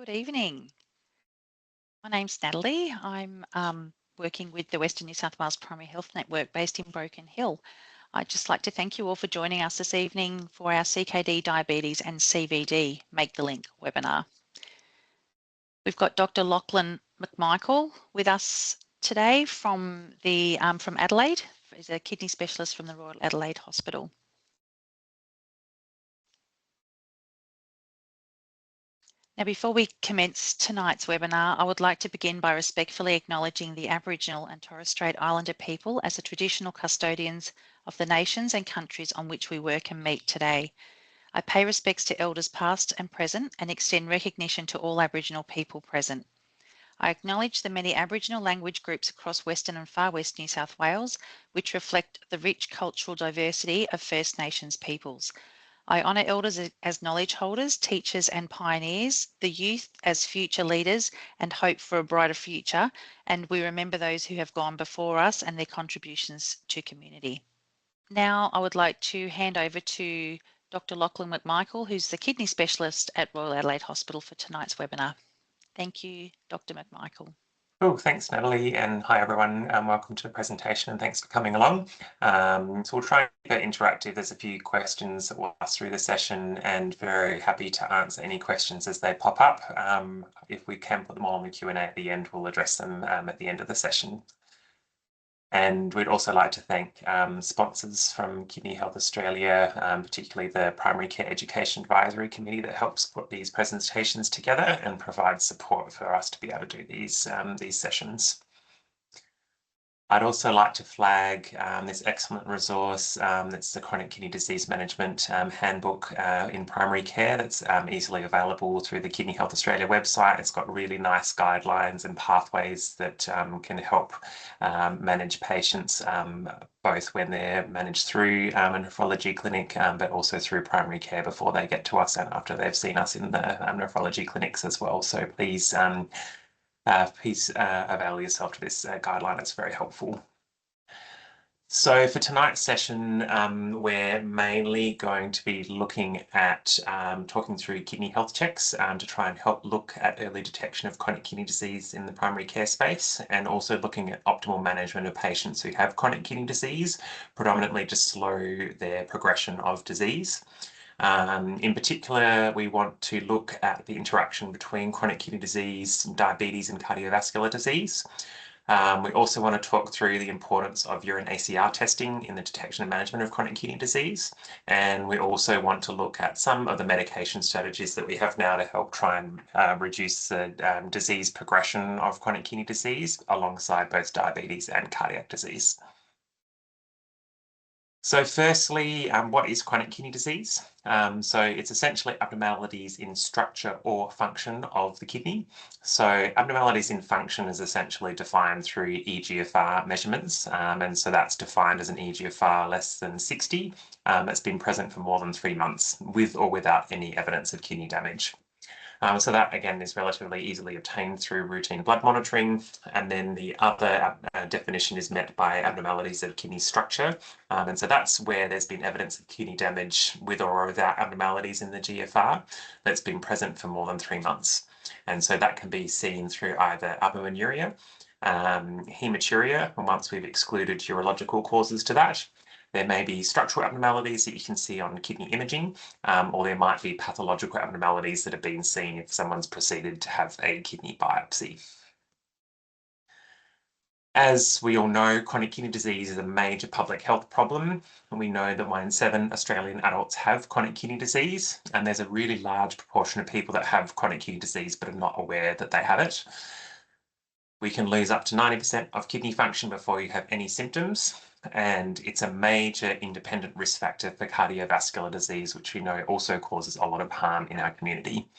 Good evening. My name's Natalie. I'm working with the Western New South Wales Primary Health Network based in Broken Hill. I'd just like to thank you all for joining us this evening for our CKD, diabetes and CVD Make the Link webinar. We've got Dr. Lachlan McMichael with us today from Adelaide. He's a kidney specialist from the Royal Adelaide Hospital. Now, before we commence tonight's webinar, I would like to begin by respectfully acknowledging the Aboriginal and Torres Strait Islander people as the traditional custodians of the nations and countries on which we work and meet today. I pay respects to elders past and present and extend recognition to all Aboriginal people present. I acknowledge the many Aboriginal language groups across Western and Far West New South Wales, which reflect the rich cultural diversity of First Nations peoples. I honour elders as knowledge holders, teachers and pioneers, the youth as future leaders and hope for a brighter future, and we remember those who have gone before us and their contributions to community. Now I would like to hand over to Dr. Lachlan McMichael, who's the kidney specialist at Royal Adelaide Hospital for tonight's webinar. Thank you, Dr. McMichael. Cool, thanks Natalie, and hi everyone, welcome to the presentation and thanks for coming along. So we'll try and keep it interactive. There's a few questions that we'll ask through the session and very happy to answer any questions as they pop up. If we can put them all in the Q&A at the end, we'll address them at the end of the session. And we'd also like to thank sponsors from Kidney Health Australia, particularly the Primary Care Education Advisory Committee that helps put these presentations together and provides support for us to be able to do these sessions. I'd also like to flag this excellent resource that's the Chronic Kidney Disease Management Handbook in Primary Care that's easily available through the Kidney Health Australia website. It's got really nice guidelines and pathways that can help manage patients both when they're managed through a nephrology clinic but also through primary care before they get to us and after they've seen us in the nephrology clinics as well. So please avail yourself to this guideline. It's very helpful. So for tonight's session, we're mainly going to be looking at talking through kidney health checks to try and help look at early detection of chronic kidney disease in the primary care space, and also looking at optimal management of patients who have chronic kidney disease, predominantly to slow their progression of disease. In particular, we want to look at the interaction between chronic kidney disease, diabetes and cardiovascular disease. We also want to talk through the importance of urine ACR testing in the detection and management of chronic kidney disease. And we also want to look at some of the medication strategies that we have now to help try and reduce the disease progression of chronic kidney disease alongside both diabetes and cardiac disease. So firstly, what is chronic kidney disease? So it's essentially abnormalities in structure or function of the kidney. So abnormalities in function is essentially defined through eGFR measurements. And so that's defined as an eGFR less than 60 that's been present for more than 3 months with or without any evidence of kidney damage. So that, again, is relatively easily obtained through routine blood monitoring. And then the other definition is met by abnormalities of kidney structure. And so that's where there's been evidence of kidney damage with or without abnormalities in the GFR that's been present for more than 3 months. And so that can be seen through either albuminuria, hematuria, and once we've excluded urological causes to that. There may be structural abnormalities that you can see on kidney imaging, or there might be pathological abnormalities that have been seen if someone's proceeded to have a kidney biopsy. As we all know, chronic kidney disease is a major public health problem, and we know that 1 in 7 Australian adults have chronic kidney disease, and there's a really large proportion of people that have chronic kidney disease but are not aware that they have it. We can lose up to 90% of kidney function before you have any symptoms, and it's a major independent risk factor for cardiovascular disease, which we know also causes a lot of harm in our community.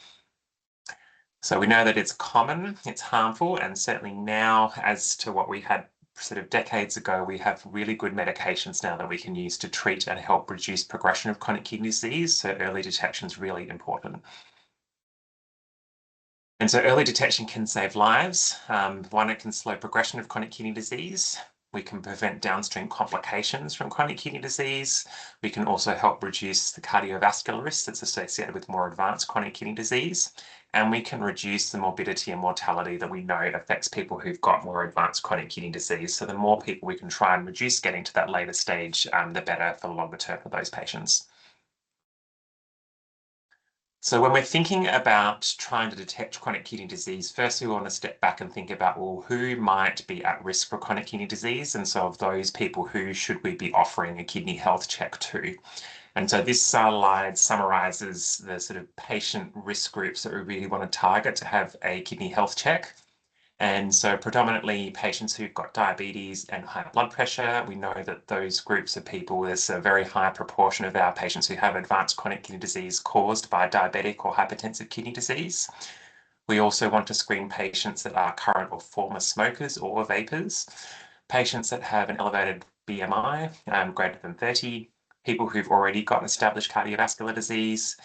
So we know that it's common, it's harmful, and certainly now, as to what we had sort of decades ago, we have really good medications now that we can use to treat and help reduce progression of chronic kidney disease, so early detection is really important. And so early detection can save lives. One, it can slow progression of chronic kidney disease. We can prevent downstream complications from chronic kidney disease. We can also help reduce the cardiovascular risk that's associated with more advanced chronic kidney disease. and we can reduce the morbidity and mortality that we know affects people who've got more advanced chronic kidney disease. So the more people we can try and reduce getting to that later stage, the better for the longer term for those patients. So when we're thinking about trying to detect chronic kidney disease, first we want to step back and think about, well, who might be at risk for chronic kidney disease? And so of those people, who should we be offering a kidney health check to? And so this slide summarizes the sort of patient risk groups that we really want to target to have a kidney health check. And so predominantly patients who've got diabetes and high blood pressure. We know that those groups of people, there's a very high proportion of our patients who have advanced chronic kidney disease caused by diabetic or hypertensive kidney disease. We also want to screen patients that are current or former smokers or vapors, patients that have an elevated BMI greater than 30, people who've already got established cardiovascular disease.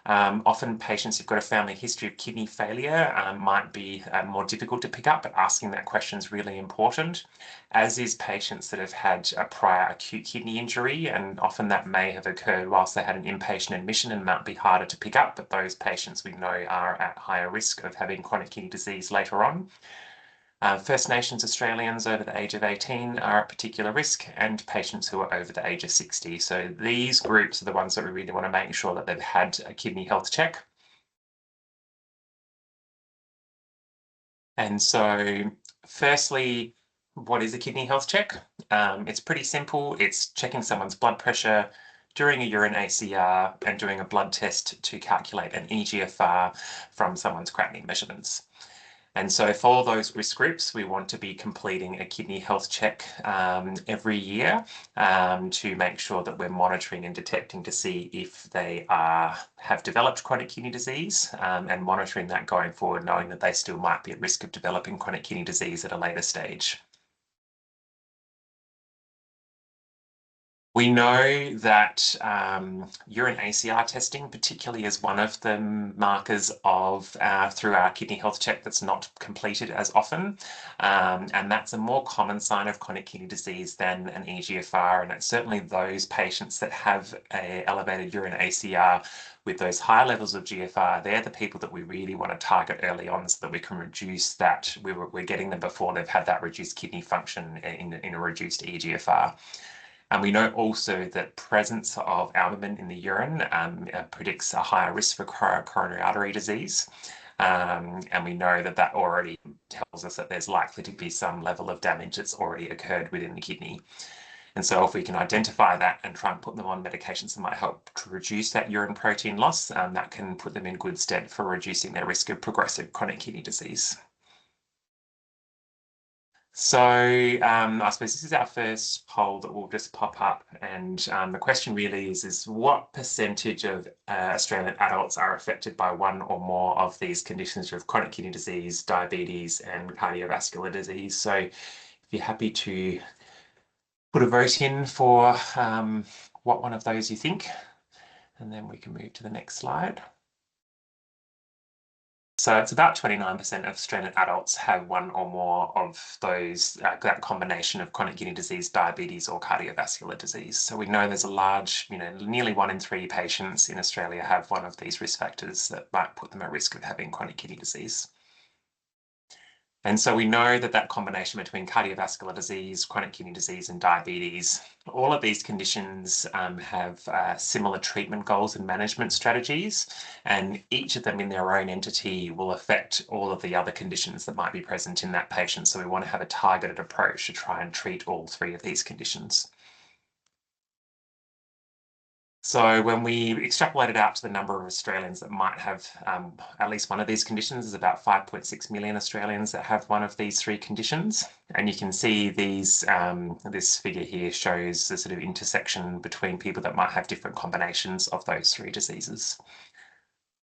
Often patients who've got a family history of kidney failure might be more difficult to pick up, but asking that question is really important, as is patients that have had a prior acute kidney injury, and often that may have occurred whilst they had an inpatient admission and might be harder to pick up, but those patients we know are at higher risk of having chronic kidney disease later on. First Nations Australians over the age of 18 are at particular risk, and patients who are over the age of 60. So these groups are the ones that we really want to make sure that they've had a kidney health check. And so firstly, what is a kidney health check? It's pretty simple. It's checking someone's blood pressure, doing a urine ACR, and doing a blood test to calculate an eGFR from someone's creatinine measurements. And so for those risk groups, we want to be completing a kidney health check every year to make sure that we're monitoring and detecting to see if they have developed chronic kidney disease, and monitoring that going forward, knowing that they still might be at risk of developing chronic kidney disease at a later stage. We know that urine ACR testing particularly is one of the markers of through our kidney health check that's not completed as often, and that's a more common sign of chronic kidney disease than an eGFR, and it's certainly those patients that have a elevated urine ACR with those high levels of GFR, they're the people that we really want to target early on so that we can reduce that. We're getting them before they've had that reduced kidney function in a reduced eGFR. And we know also that presence of albumin in the urine predicts a higher risk for coronary artery disease. And we know that that already tells us that there's likely to be some level of damage that's already occurred within the kidney. And so if we can identify that and try and put them on medications that might help to reduce that urine protein loss, that can put them in good stead for reducing their risk of progressive chronic kidney disease. So I suppose this is our first poll that will just pop up, and the question really is what percentage of Australian adults are affected by one or more of these conditions of chronic kidney disease, diabetes, and cardiovascular disease? So if you're happy to put a vote in for what one of those you think, and then we can move to the next slide. So it's about 29% of Australian adults have one or more of those, that combination of chronic kidney disease, diabetes, or cardiovascular disease. So we know there's a large, nearly 1 in 3 patients in Australia have one of these risk factors that might put them at risk of having chronic kidney disease. And so we know that that combination between cardiovascular disease, chronic kidney disease, and diabetes, all of these conditions have similar treatment goals and management strategies, and each of them in their own entity will affect all of the other conditions that might be present in that patient. So we want to have a targeted approach to try and treat all 3 of these conditions. So when we extrapolated out to the number of Australians that might have at least one of these conditions, there's about 5.6 million Australians that have one of these 3 conditions. And you can see these, this figure here shows the sort of intersection between people that might have different combinations of those 3 diseases.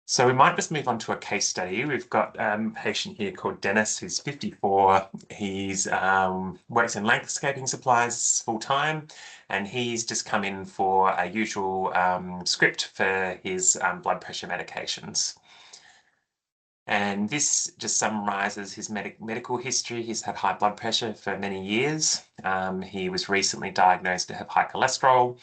So we might just move on to a case study. We've got a patient here called Dennis, who's 54. He's works in landscaping supplies full-time, and he's just come in for a usual script for his blood pressure medications. And this just summarizes his medical history. He's had high blood pressure for many years. He was recently diagnosed to have high cholesterol.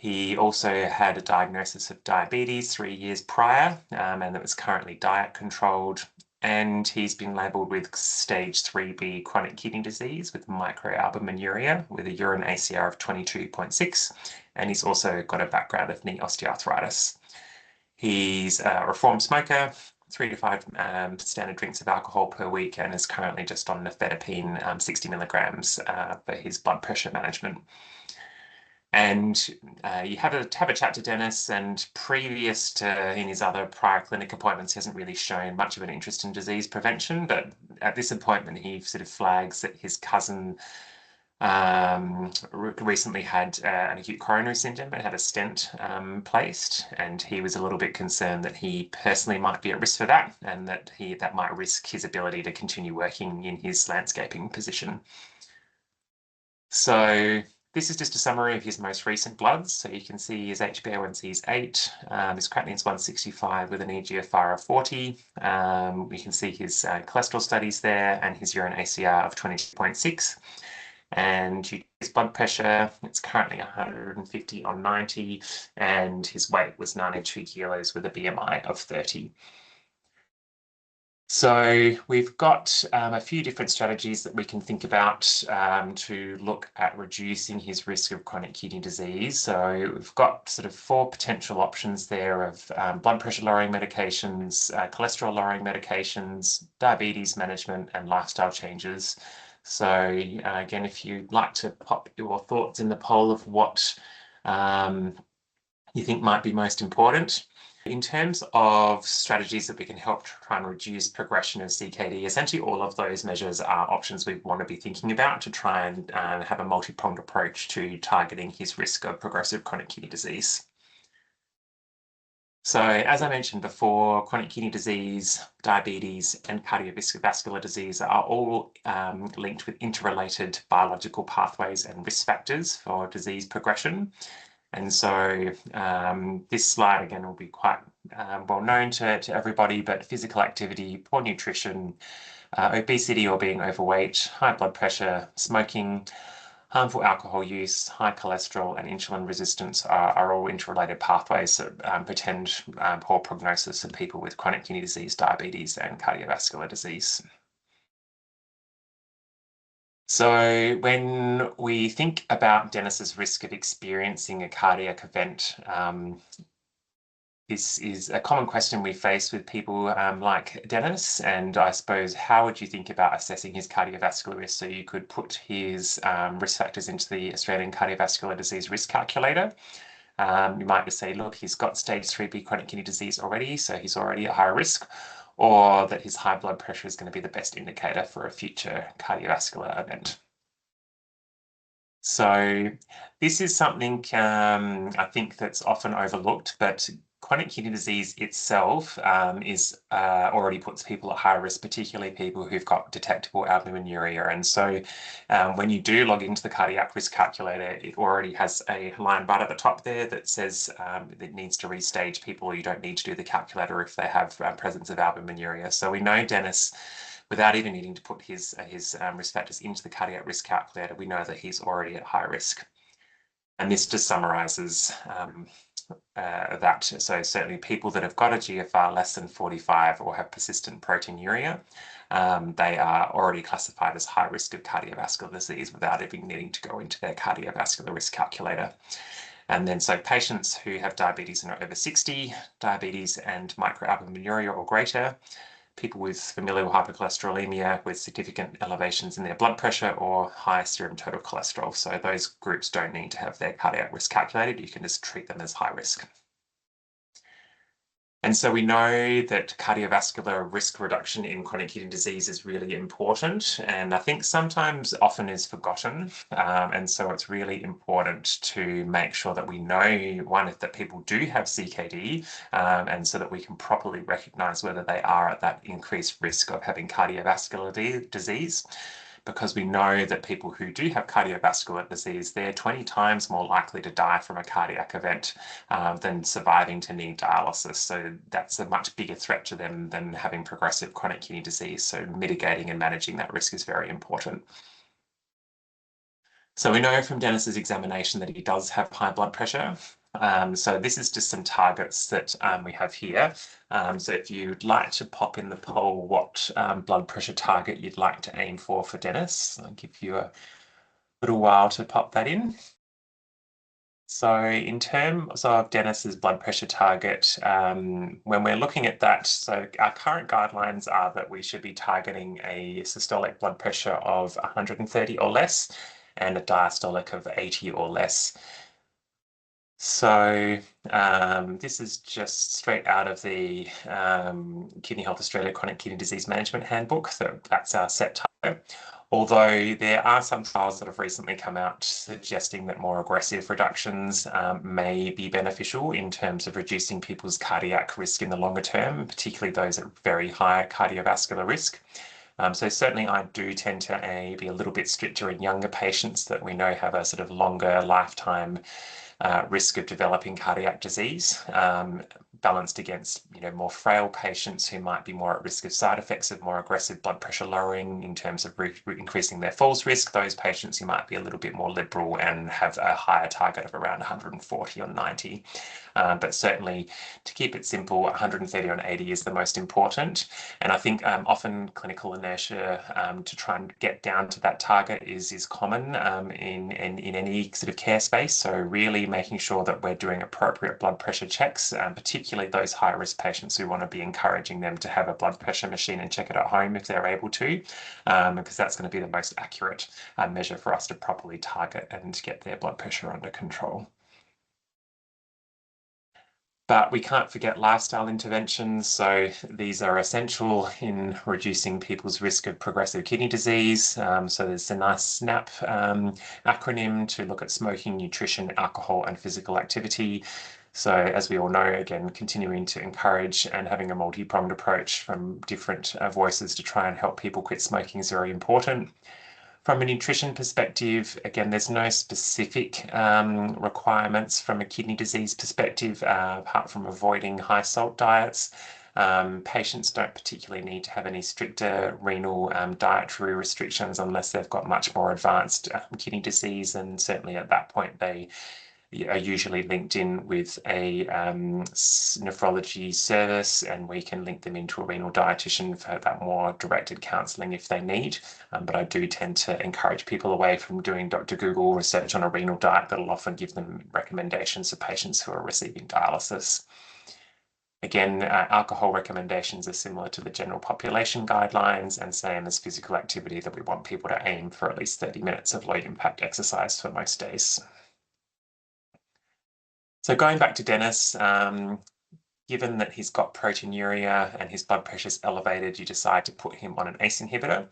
He also had a diagnosis of diabetes 3 years prior, and that was currently diet controlled. And he's been labelled with stage 3B chronic kidney disease with microalbuminuria with a urine ACR of 22.6. And he's also got a background of knee osteoarthritis. He's a reformed smoker, 3 to 5 standard drinks of alcohol per week, and is currently just on nifedipine, 60 milligrams for his blood pressure management. And you have a chat to Dennis, and previous to in his other prior clinic appointments, he hasn't really shown much of an interest in disease prevention. But at this appointment, he sort of flags that his cousin recently had an acute coronary syndrome and had a stent placed, and he was a little bit concerned that he personally might be at risk for that, and that that might risk his ability to continue working in his landscaping position. So this is just a summary of his most recent bloods. So you can see his HbA1c is 8, his creatinine's 165 with an eGFR of 40. We can see his cholesterol studies there and his urine ACR of 20.6. And his blood pressure, it's currently 150 on 90, and his weight was 92 kilos with a BMI of 30. So we've got a few different strategies that we can think about to look at reducing his risk of chronic kidney disease. So we've got sort of 4 potential options there of blood pressure lowering medications, cholesterol lowering medications, diabetes management, and lifestyle changes. So again, if you'd like to pop your thoughts in the poll of what you think might be most important. In terms of strategies that we can help try and reduce progression of CKD, essentially all of those measures are options we want to be thinking about to try and have a multi-pronged approach to targeting his risk of progressive chronic kidney disease. So as I mentioned before, chronic kidney disease, diabetes, and cardiovascular disease are all linked with interrelated biological pathways and risk factors for disease progression. And so this slide, again, will be quite well known to everybody, but physical activity, poor nutrition, obesity or being overweight, high blood pressure, smoking, harmful alcohol use, high cholesterol, and insulin resistance are all interrelated pathways that portend poor prognosis in people with chronic kidney disease, diabetes, and cardiovascular disease. So when we think about Dennis's risk of experiencing a cardiac event, this is a common question we face with people like Dennis, and I suppose how would you think about assessing his cardiovascular risk? So you could put his risk factors into the Australian Cardiovascular Disease Risk Calculator. You might just say, look, he's got stage 3B chronic kidney disease already, so he's already at high risk, or that his high blood pressure is going to be the best indicator for a future cardiovascular event. So this is something I think that's often overlooked, but chronic kidney disease itself is already puts people at high risk, particularly people who've got detectable albuminuria. And so when you do log into the cardiac risk calculator, it already has a line right at the top there that says it needs to restage people, or you don't need to do the calculator if they have presence of albuminuria. So we know Dennis, without even needing to put his risk factors into the cardiac risk calculator, we know that he's already at high risk. And this just summarizes that. So certainly people that have got a GFR less than 45 or have persistent proteinuria, they are already classified as high risk of cardiovascular disease without even needing to go into their cardiovascular risk calculator. And then so patients who have diabetes and are over 60, diabetes and microalbuminuria or greater, people with familial hypercholesterolemia with significant elevations in their blood pressure or high serum total cholesterol. So those groups don't need to have their cardiac risk calculated. You can just treat them as high risk. And so we know that cardiovascular risk reduction in chronic kidney disease is really important, and I think sometimes often is forgotten. And so it's really important to make sure that we know, one, that people do have CKD, and so that we can properly recognize whether they are at that increased risk of having cardiovascular disease. Because we know that people who do have cardiovascular disease, they're 20 times more likely to die from a cardiac event than surviving to need dialysis. So that's a much bigger threat to them than having progressive chronic kidney disease. So mitigating and managing that risk is very important. So we know from Dennis's examination that he does have high blood pressure. So this is just some targets that we have here. So if you'd like to pop in the poll what blood pressure target you'd like to aim for Dennis, I'll give you a little while to pop that in. So in terms of Dennis's blood pressure target, when we're looking at that, so our current guidelines are that we should be targeting a systolic blood pressure of 130 or less and a diastolic of 80 or less. So this is just straight out of the Kidney Health Australia Chronic Kidney Disease Management Handbook. So that's our set target. Although there are some trials that have recently come out suggesting that more aggressive reductions may be beneficial in terms of reducing people's cardiac risk in the longer term, particularly those at very high cardiovascular risk. So certainly I do tend to be a little bit stricter in younger patients that we know have a sort of longer lifetime risk of developing cardiac disease, balanced against more frail patients who might be more at risk of side effects of more aggressive blood pressure lowering in terms of increasing their falls risk. Those patients who might be a little bit more liberal and have a higher target of around 140 or 90. But certainly to keep it simple, 130 on 80 is the most important. And I think often clinical inertia to try and get down to that target is common in any sort of care space. So really making sure that we're doing appropriate blood pressure checks, particularly those high-risk patients who want to be encouraging them to have a blood pressure machine and check it at home if they're able to, because that's going to be the most accurate measure for us to properly target and get their blood pressure under control. But we can't forget lifestyle interventions. So these are essential in reducing people's risk of progressive kidney disease. So there's a nice SNAP acronym to look at smoking, nutrition, alcohol, and physical activity. So as we all know, again, continuing to encourage and having a multi-pronged approach from different voices to try and help people quit smoking is very important. From a nutrition perspective, again, there's no specific requirements from a kidney disease perspective, apart from avoiding high salt diets. Patients don't particularly need to have any stricter renal dietary restrictions unless they've got much more advanced kidney disease, and certainly at that point they are usually linked in with a nephrology service, and we can link them into a renal dietitian for that more directed counselling if they need. But I do tend to encourage people away from doing Dr. Google research on a renal diet that'll often give them recommendations for patients who are receiving dialysis. Again, alcohol recommendations are similar to the general population guidelines, and same as physical activity, that we want people to aim for at least 30 minutes of low impact exercise for most days. So going back to Dennis, given that he's got proteinuria and his blood pressure is elevated, you decide to put him on an ACE inhibitor,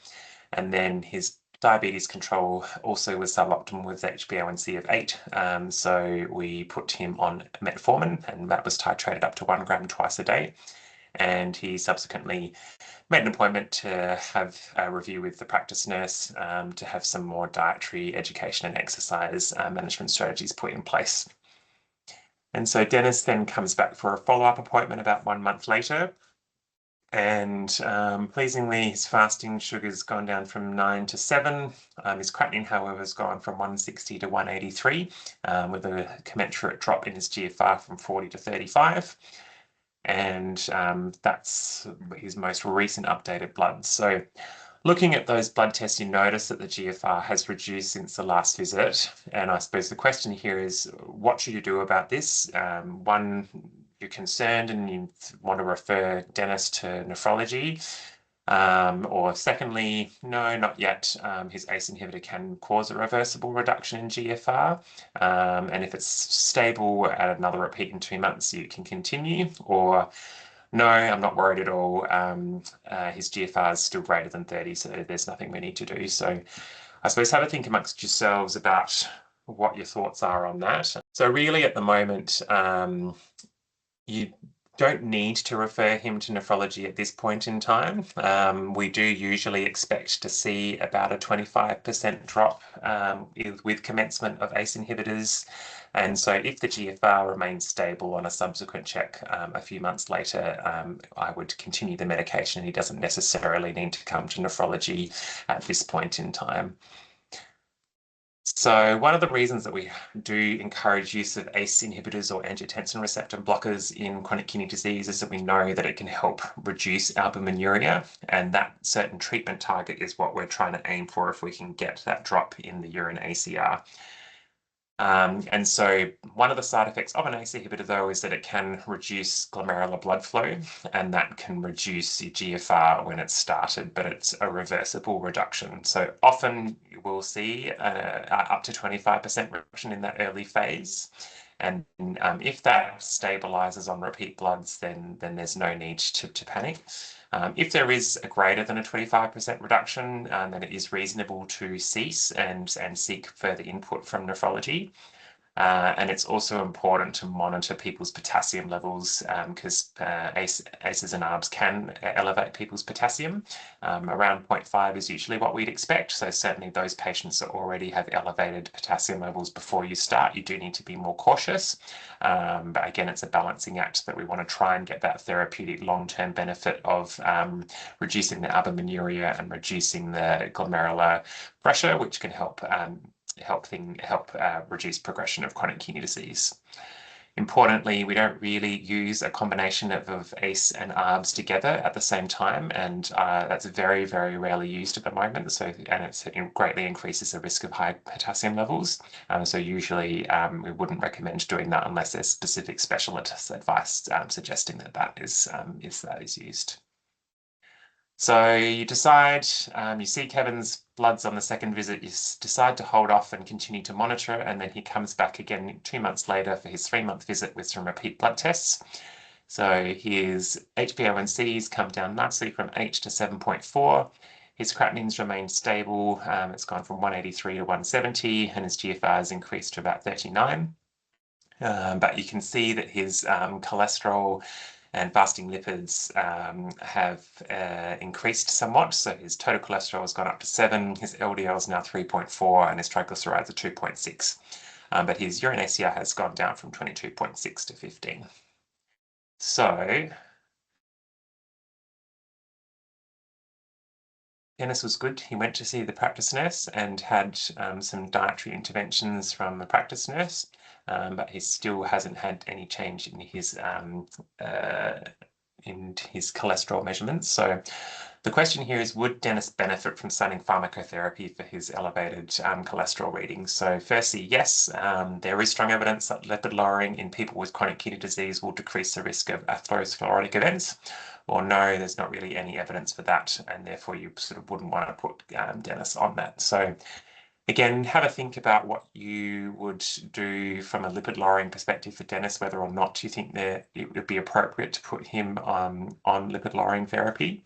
and then his diabetes control also was suboptimal with HbA1c of 8. So we put him on metformin, and that was titrated up to 1 gram twice a day. And he subsequently made an appointment to have a review with the practice nurse to have some more dietary education and exercise management strategies put in place. And so Dennis then comes back for a follow-up appointment about 1 month later. And pleasingly, his fasting sugar's gone down from 9 to 7. His creatinine, however, has gone from 160 to 183, with a commensurate drop in his GFR from 40 to 35. And that's his most recent updated blood. So looking at those blood tests, you notice that the GFR has reduced since the last visit. And I suppose the question here is, what should you do about this? One, you're concerned and you want to refer Dennis to nephrology. Or secondly, no, not yet. His ACE inhibitor can cause a reversible reduction in GFR. And if it's stable at another repeat in 2 months, you can continue. Or no, I'm not worried at all. His GFR is still greater than 30, so there's nothing we need to do. So I suppose have a think amongst yourselves about what your thoughts are on that. So really at the moment, you don't need to refer him to nephrology at this point in time. We do usually expect to see about a 25% drop with commencement of ACE inhibitors. And so if the GFR remains stable on a subsequent check a few months later, I would continue the medication. He doesn't necessarily need to come to nephrology at this point in time. So one of the reasons that we do encourage use of ACE inhibitors or angiotensin receptor blockers in chronic kidney disease is that we know that it can help reduce albuminuria, and that certain treatment target is what we're trying to aim for if we can get that drop in the urine ACR. And so one of the side effects of an ACE inhibitor, though, is that it can reduce glomerular blood flow, and that can reduce your GFR when it's started, but it's a reversible reduction. So often you will see up to 25% reduction in that early phase. And if that stabilizes on repeat bloods, then there's no need to panic. If there is a greater than a 25% reduction, then it is reasonable to cease and seek further input from nephrology. And it's also important to monitor people's potassium levels because ACEs and ARBs can elevate people's potassium. Around 0.5 is usually what we'd expect. So certainly those patients that already have elevated potassium levels before you start, you do need to be more cautious. But again, it's a balancing act that we want to try and get that therapeutic long-term benefit of reducing the albuminuria and reducing the glomerular pressure, which can help reduce progression of chronic kidney disease. Importantly, we don't really use a combination of ACE and ARBs together at the same time, and that's very, very rarely used at the moment. And it greatly increases the risk of high potassium levels. So usually we wouldn't recommend doing that unless there's specific specialist advice suggesting that is used. So you decide, you see Kevin's bloods on the second visit, you decide to hold off and continue to monitor, and then he comes back again 2 months later for his 3-month visit with some repeat blood tests. So his HbA1c's come down nicely from 8 to 7.4. His creatinines remained stable. It's gone from 183 to 170, and his GFR has increased to about 39. But you can see that his cholesterol and fasting lipids have increased somewhat. So his total cholesterol has gone up to 7, his LDL is now 3.4, and his triglycerides are 2.6. But his urine ACR has gone down from 22.6 to 15. So Dennis was good. He went to see the practice nurse and had some dietary interventions from the practice nurse, but he still hasn't had any change in his cholesterol measurements. So the question here is, would Dennis benefit from starting pharmacotherapy for his elevated cholesterol readings? So firstly, yes, there is strong evidence that lipid lowering in people with chronic kidney disease will decrease the risk of atherosclerotic events. Or no, there's not really any evidence for that, and therefore you sort of wouldn't want to put Dennis on that. So again, have a think about what you would do from a lipid lowering perspective for Dennis, whether or not you think that it would be appropriate to put him on lipid lowering therapy.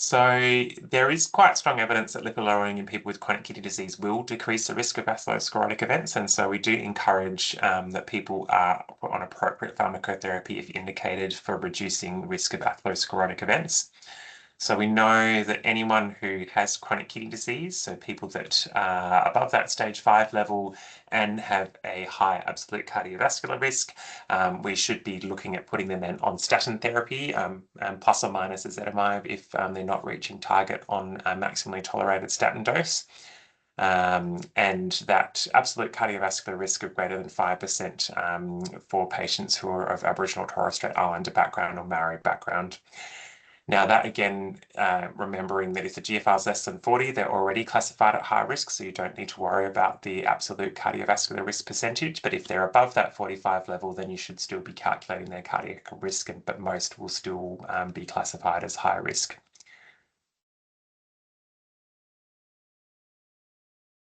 So there is quite strong evidence that lipid lowering in people with chronic kidney disease will decrease the risk of atherosclerotic events, and so we do encourage that people are put on appropriate pharmacotherapy if indicated for reducing risk of atherosclerotic events. So we know that anyone who has chronic kidney disease, so people that are above that stage 5 level and have a high absolute cardiovascular risk, we should be looking at putting them then on statin therapy, plus or minus ezetimibe if they're not reaching target on a maximally tolerated statin dose. And that absolute cardiovascular risk of greater than 5% for patients who are of Aboriginal or Torres Strait Islander background or Maori background. Now that again, remembering that if the GFR is less than 40, they're already classified at high risk, so you don't need to worry about the absolute cardiovascular risk percentage. But if they're above that 45 level, then you should still be calculating their cardiac risk, but most will still be classified as high risk.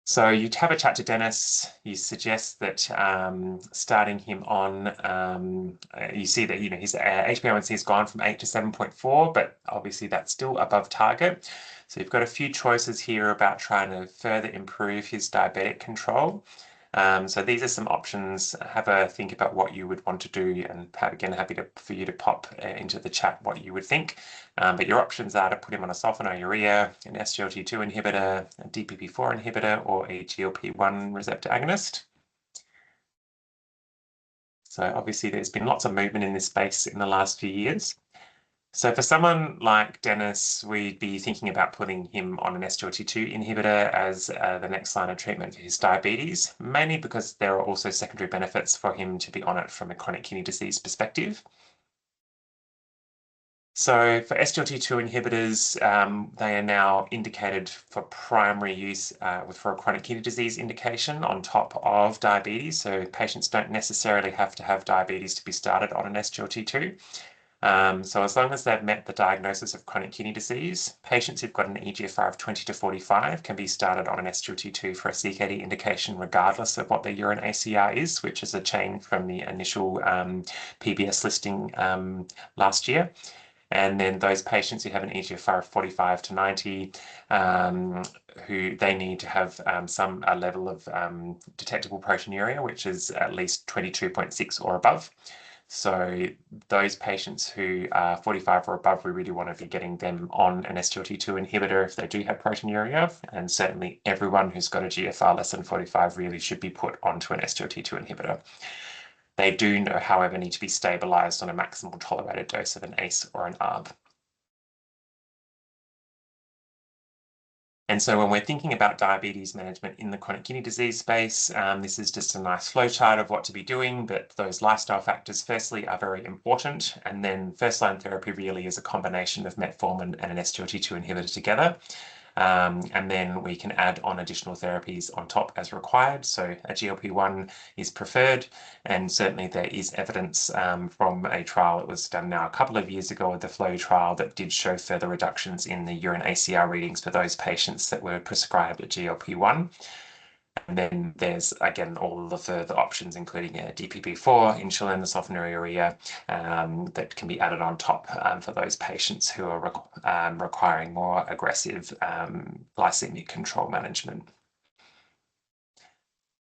So you'd have a chat to Dennis. You suggest that starting him on, you see that his HbA1c has gone from 8 to 7.4, but obviously that's still above target. So you've got a few choices here about trying to further improve his diabetic control. So these are some options. Have a think about what you would want to do, and again, happy for you to pop into the chat what you would think. But your options are to put him on a sulfonylurea, an SGLT2 inhibitor, a DPP4 inhibitor, or a GLP-1 receptor agonist. So obviously there's been lots of movement in this space in the last few years. So for someone like Dennis, we'd be thinking about putting him on an SGLT2 inhibitor as the next line of treatment for his diabetes, mainly because there are also secondary benefits for him to be on it from a chronic kidney disease perspective. So for SGLT2 inhibitors, they are now indicated for primary use for a chronic kidney disease indication on top of diabetes. So patients don't necessarily have to have diabetes to be started on an SGLT2. So as long as they've met the diagnosis of chronic kidney disease, patients who've got an eGFR of 20 to 45 can be started on an SGLT2 for a CKD indication regardless of what their urine ACR is, which is a change from the initial PBS listing last year. And then those patients who have an eGFR of 45 to 90, who they need to have some level of detectable proteinuria, which is at least 22.6 or above. So those patients who are 45 or above, we really want to be getting them on an SGLT2 inhibitor if they do have proteinuria. And certainly everyone who's got a GFR less than 45 really should be put onto an SGLT2 inhibitor. They do, however, need to be stabilized on a maximal tolerated dose of an ACE or an ARB. And so when we're thinking about diabetes management in the chronic kidney disease space, this is just a nice flowchart of what to be doing, but those lifestyle factors firstly are very important. And then first line therapy really is a combination of metformin and an SGLT2 inhibitor together. And then we can add on additional therapies on top as required. So a GLP-1 is preferred, and certainly there is evidence from a trial that was done now a couple of years ago, the FLOW trial, that did show further reductions in the urine ACR readings for those patients that were prescribed a GLP-1. And then there's, again, all the further options, including a DPP-4, insulin, sulfonylurea, that can be added on top for those patients who are requiring more aggressive glycemic control management.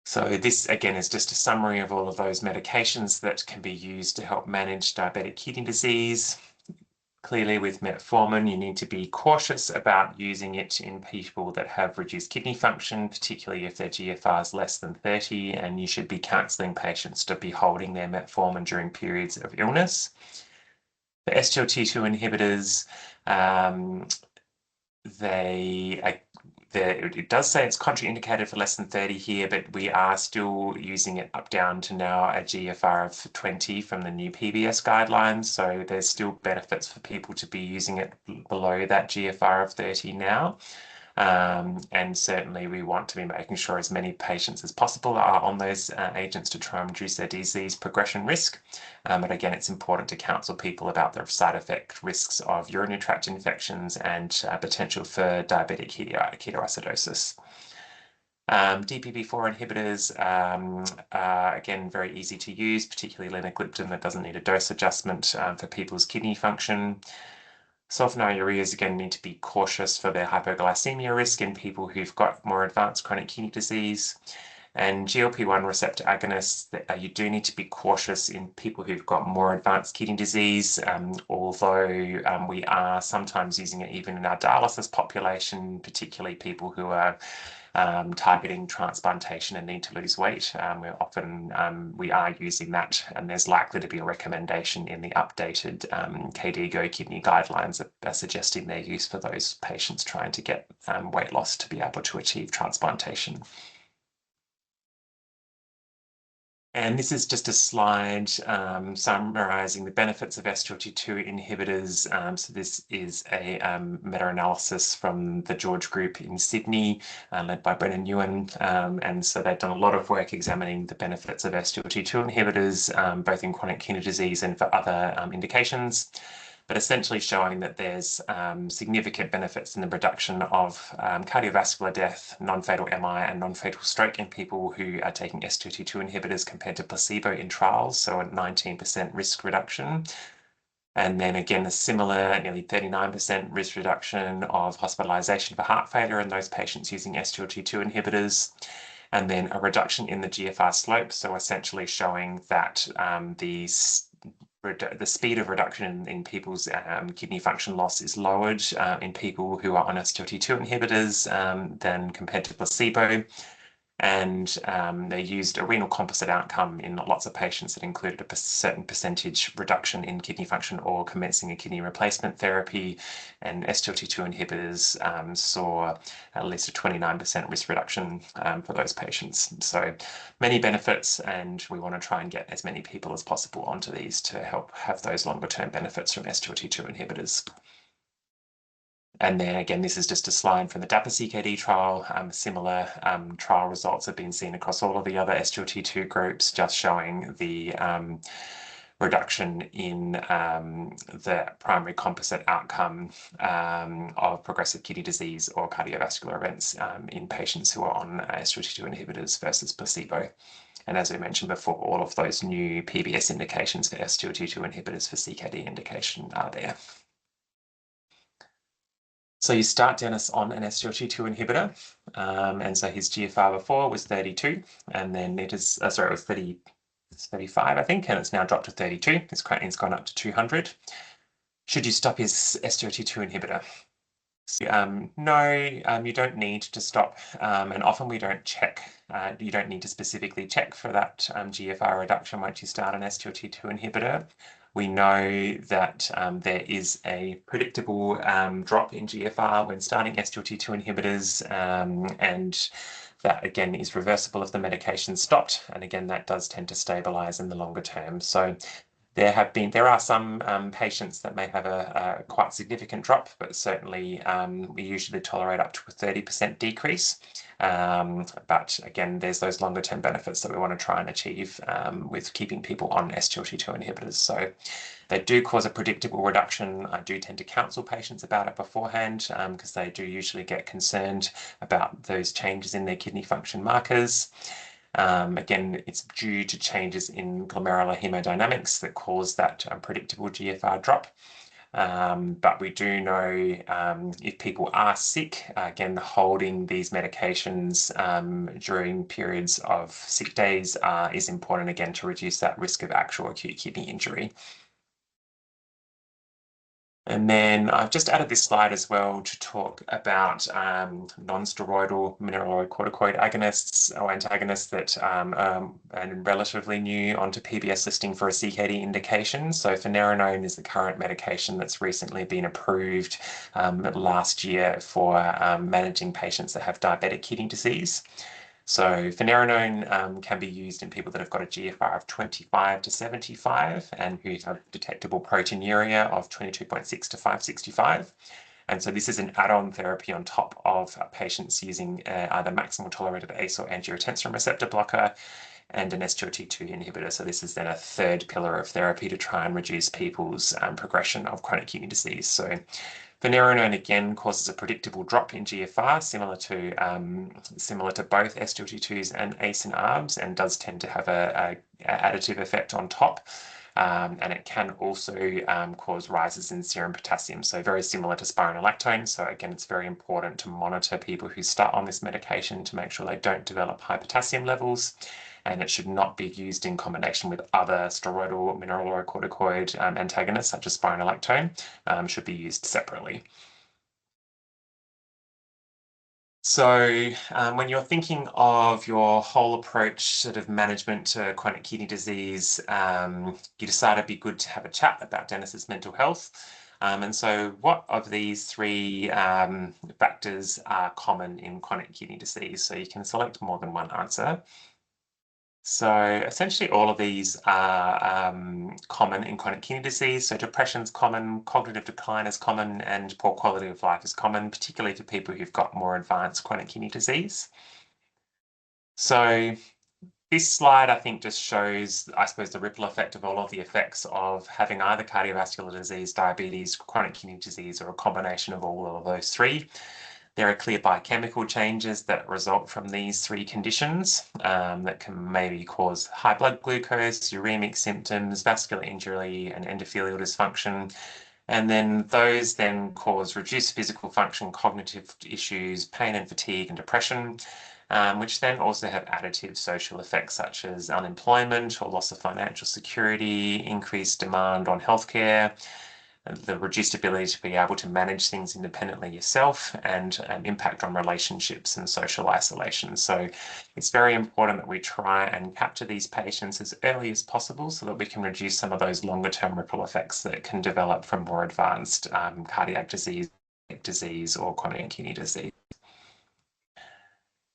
So this, again, is just a summary of all of those medications that can be used to help manage diabetic kidney disease. Clearly, with metformin, you need to be cautious about using it in people that have reduced kidney function, particularly if their GFR is less than 30, and you should be counseling patients to be holding their metformin during periods of illness. The SGLT2 inhibitors, it does say it's contraindicated for less than 30 here, but we are still using it up down to now a GFR of 20 from the new PBS guidelines. So there's still benefits for people to be using it below that GFR of 30 now. And certainly we want to be making sure as many patients as possible are on those agents to try and reduce their disease progression risk. But again, it's important to counsel people about the side effect risks of urinary tract infections and potential for diabetic ketoacidosis. DPP-4 inhibitors are, again, very easy to use, particularly linagliptin that doesn't need a dose adjustment for people's kidney function. Sulfonylureas, again, need to be cautious for their hypoglycemia risk in people who've got more advanced chronic kidney disease. And GLP-1 receptor agonists, you do need to be cautious in people who've got more advanced kidney disease, although we are sometimes using it even in our dialysis population, particularly people who are targeting transplantation and need to lose weight. We are using that, and there's likely to be a recommendation in the updated KDIGO kidney guidelines that are suggesting their use for those patients trying to get weight loss to be able to achieve transplantation. And this is just a slide summarizing the benefits of SGLT2 inhibitors. So this is a meta-analysis from the George Group in Sydney, led by Brennan Ewan. And so they've done a lot of work examining the benefits of SGLT2 inhibitors, both in chronic kidney disease and for other indications, but essentially showing that there's significant benefits in the reduction of cardiovascular death, non-fatal MI, and non-fatal stroke in people who are taking SGLT2 inhibitors compared to placebo in trials, so a 19% risk reduction. And then again, a similar nearly 39% risk reduction of hospitalization for heart failure in those patients using SGLT2 inhibitors. And then a reduction in the GFR slope, so essentially showing that the speed of reduction in people's kidney function loss is lowered in people who are on SGLT2 inhibitors than compared to placebo. And they used a renal composite outcome in lots of patients that included a certain percentage reduction in kidney function or commencing a kidney replacement therapy. And SGLT2 inhibitors saw at least a 29% risk reduction for those patients. So many benefits, and we want to try and get as many people as possible onto these to help have those longer term benefits from SGLT2 inhibitors. And then again, this is just a slide from the DAPA CKD trial. Similar trial results have been seen across all of the other SGLT2 groups, just showing the reduction in the primary composite outcome of progressive kidney disease or cardiovascular events in patients who are on SGLT2 inhibitors versus placebo. And as we mentioned before, all of those new PBS indications for SGLT2 inhibitors for CKD indication are there. So you start Dennis on an SGLT2 inhibitor, and so his GFR before was 32, and then it is, sorry, it was 35, I think, and it's now dropped to 32. His creatinine's gone up to 200. Should you stop his SGLT2 inhibitor? No, you don't need to stop, and often we don't check. You don't need to specifically check for that GFR reduction once you start an SGLT2 inhibitor. We know that there is a predictable drop in GFR when starting SGLT2 inhibitors, and that again is reversible if the medication stopped, and again that does tend to stabilize in the longer term. So there are some patients that may have a quite significant drop, but certainly we usually tolerate up to a 30% decrease. But again, there's those longer term benefits that we want to try and achieve with keeping people on SGLT2 inhibitors. So they do cause a predictable reduction. I do tend to counsel patients about it beforehand because they do usually get concerned about those changes in their kidney function markers. Again, it's due to changes in glomerular hemodynamics that cause that unpredictable GFR drop. But we do know if people are sick, again, holding these medications during periods of sick days is important, again, to reduce that risk of actual acute kidney injury. And then I've just added this slide as well to talk about non-steroidal mineralocorticoid agonists or antagonists that are relatively new onto PBS listing for a CKD indication. So finerenone is the current medication that's recently been approved last year for managing patients that have diabetic kidney disease. So finerenone can be used in people that have got a GFR of 25 to 75 and who have detectable proteinuria of 22.6 to 565. And so this is an add-on therapy on top of patients using either maximal tolerated ACE or angiotensin receptor blocker and an SGLT2 inhibitor. So this is then a third pillar of therapy to try and reduce people's progression of chronic kidney disease. So finerenone again causes a predictable drop in GFR, similar to both SGLT2s and ACE and ARBs, and does tend to have a additive effect on top. And it can also cause rises in serum potassium, so very similar to spironolactone. So again, it's very important to monitor people who start on this medication to make sure they don't develop high potassium levels. And it should not be used in combination with other steroidal mineralocorticoid antagonists, such as spironolactone, should be used separately. So when you're thinking of your whole approach sort of management to chronic kidney disease, you decide it'd be good to have a chat about Dennis's mental health. And so what of these three factors are common in chronic kidney disease? So you can select more than one answer. So essentially all of these are common in chronic kidney disease. So depression is common, cognitive decline is common, and poor quality of life is common, particularly for people who've got more advanced chronic kidney disease. So this slide, I think, just shows, I suppose, the ripple effect of all of the effects of having either cardiovascular disease, diabetes, chronic kidney disease, or a combination of all of those three. There are clear biochemical changes that result from these three conditions that can maybe cause high blood glucose, uremic symptoms, vascular injury, and endothelial dysfunction. And then those then cause reduced physical function, cognitive issues, pain and fatigue, and depression, which then also have additive social effects such as unemployment or loss of financial security, increased demand on healthcare, the reduced ability to be able to manage things independently yourself, and impact on relationships and social isolation. So it's very important that we try and capture these patients as early as possible so that we can reduce some of those longer term ripple effects that can develop from more advanced cardiac disease or chronic kidney disease.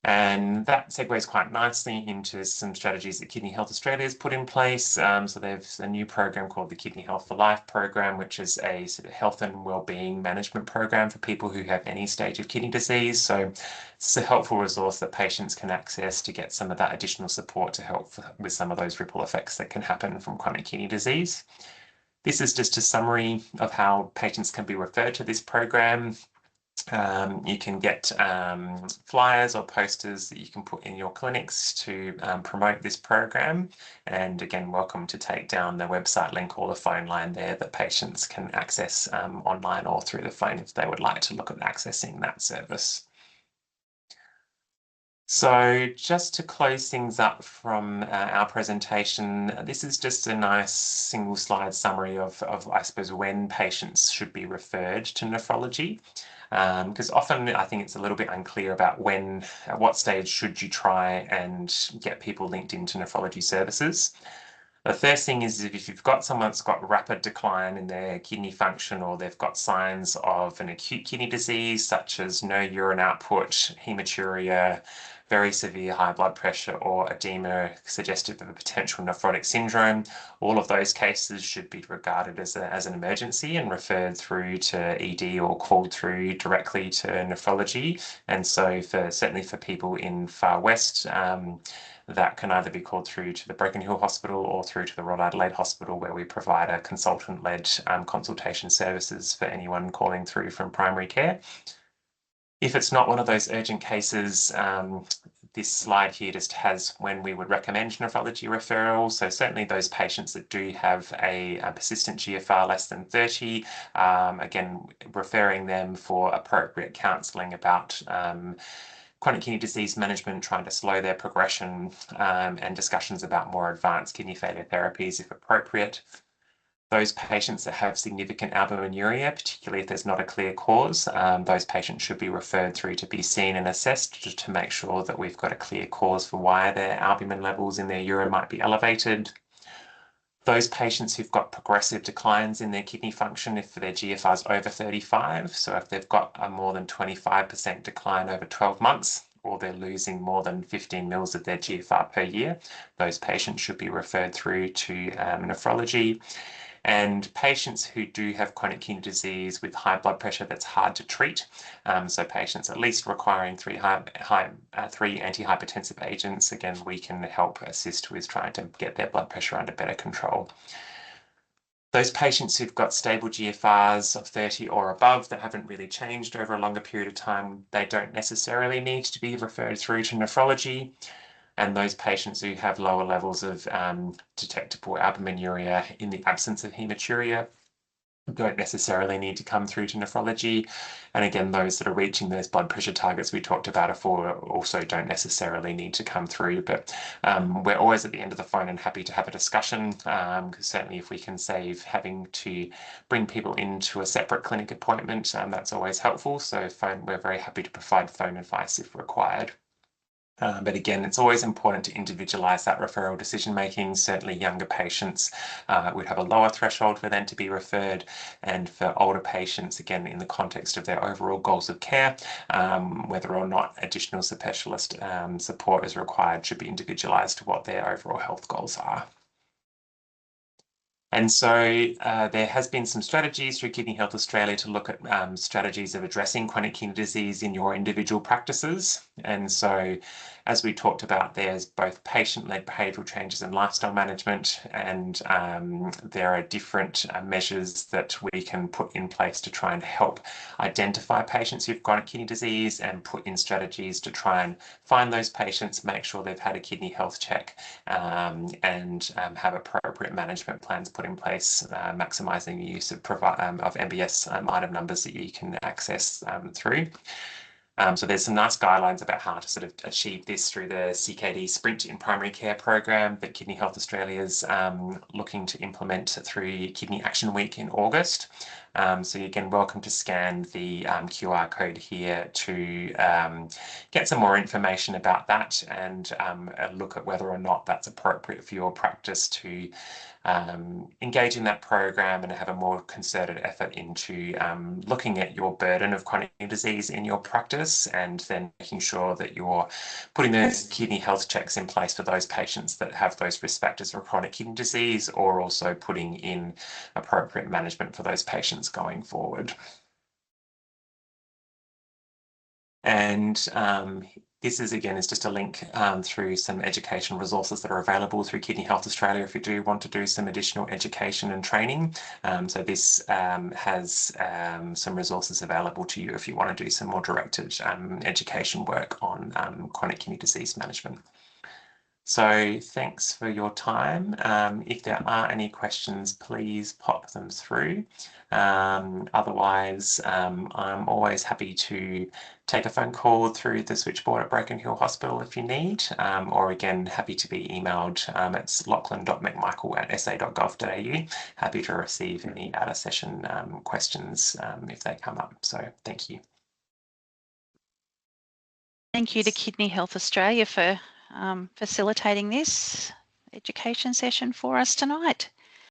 And that segues quite nicely into some strategies that Kidney Health Australia has put in place. So there's a new program called the Kidney Health for Life program, which is a sort of health and wellbeing management program for people who have any stage of kidney disease. So it's a helpful resource that patients can access to get some of that additional support to help with some of those ripple effects that can happen from chronic kidney disease. This is just a summary of how patients can be referred to this program. You can get flyers or posters that you can put in your clinics to promote this program. And again, welcome to take down the website link or the phone line there that patients can access online or through the phone if they would like to look at accessing that service. So just to close things up from our presentation, this is just a nice single slide summary of I suppose, when patients should be referred to nephrology. Because often I think it's a little bit unclear about at what stage should you try and get people linked into nephrology services. The first thing is if you've got someone that's got rapid decline in their kidney function, or they've got signs of an acute kidney disease, such as no urine output, hematuria, very severe high blood pressure, or edema suggestive of a potential nephrotic syndrome, all of those cases should be regarded as an emergency and referred through to ED or called through directly to nephrology. And so certainly for people in Far West, that can either be called through to the Broken Hill Hospital or through to the Royal Adelaide Hospital, where we provide a consultant-led consultation services for anyone calling through from primary care. If it's not one of those urgent cases, this slide here just has when we would recommend nephrology referral. So certainly those patients that do have a persistent GFR less than 30, again, referring them for appropriate counselling about chronic kidney disease management, trying to slow their progression, and discussions about more advanced kidney failure therapies if appropriate. Those patients that have significant albuminuria, particularly if there's not a clear cause, those patients should be referred through to be seen and assessed to make sure that we've got a clear cause for why their albumin levels in their urine might be elevated. Those patients who've got progressive declines in their kidney function, if their GFR is over 35, so if they've got a more than 25% decline over 12 months, or they're losing more than 15 mils of their GFR per year, those patients should be referred through to nephrology. And patients who do have chronic kidney disease with high blood pressure that's hard to treat, so patients at least requiring three antihypertensive agents, again, we can help assist with trying to get their blood pressure under better control. Those patients who've got stable GFRs of 30 or above that haven't really changed over a longer period of time, they don't necessarily need to be referred through to nephrology. And those patients who have lower levels of detectable albuminuria in the absence of hematuria don't necessarily need to come through to nephrology. And again, those that are reaching those blood pressure targets we talked about before also don't necessarily need to come through. But we're always at the end of the phone and happy to have a discussion, because certainly if we can save having to bring people into a separate clinic appointment, that's always helpful. So we're very happy to provide phone advice if required. But again, it's always important to individualise that referral decision making. Certainly younger patients would have a lower threshold for them to be referred, and for older patients, again, in the context of their overall goals of care, whether or not additional specialist support is required should be individualised to what their overall health goals are. And so there has been some strategies through Kidney Health Australia to look at strategies of addressing chronic kidney disease in your individual practices. And so as we talked about, there's both patient-led behavioural changes and lifestyle management, and there are different measures that we can put in place to try and help identify patients who've chronic kidney disease and put in strategies to try and find those patients, make sure they've had a kidney health check, and have appropriate management plans put in place, maximising the use of MBS item numbers that you can access through. So there's some nice guidelines about how to sort of achieve this through the CKD Sprint in Primary Care program that Kidney Health Australia is looking to implement through Kidney Action Week in August. So you're again welcome to scan the QR code here to get some more information about that and look at whether or not that's appropriate for your practice to engage in that program and have a more concerted effort into looking at your burden of chronic kidney disease in your practice, and then making sure that you're putting those kidney health checks in place for those patients that have those risk factors for chronic kidney disease, or also putting in appropriate management for those patients going forward. And this is just a link through some education resources that are available through Kidney Health Australia if you do want to do some additional education and training. So this has some resources available to you if you want to do some more directed education work on chronic kidney disease management. So thanks for your time. If there are any questions, please pop them through. Otherwise, I'm always happy to take a phone call through the switchboard at Broken Hill Hospital if you need, or again, happy to be emailed. It's lachlan.mcmichael@sa.gov.au. Happy to receive any out of session questions if they come up. So thank you. Thank you to Kidney Health Australia for facilitating this education session for us tonight.